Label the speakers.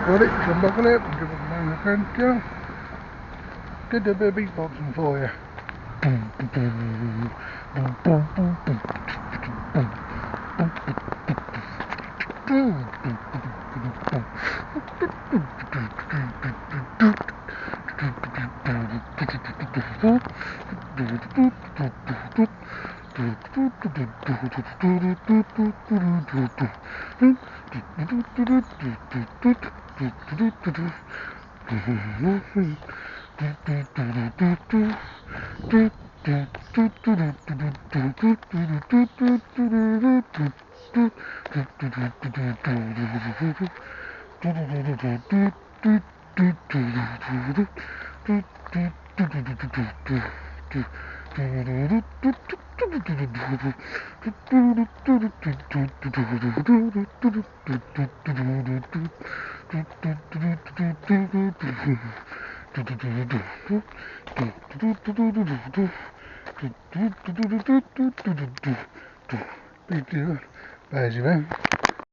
Speaker 1: Got it, unbuckle it, give it a moment, friend, yeah. Did a bit of beatboxing for you. Big deal. Bad, you know.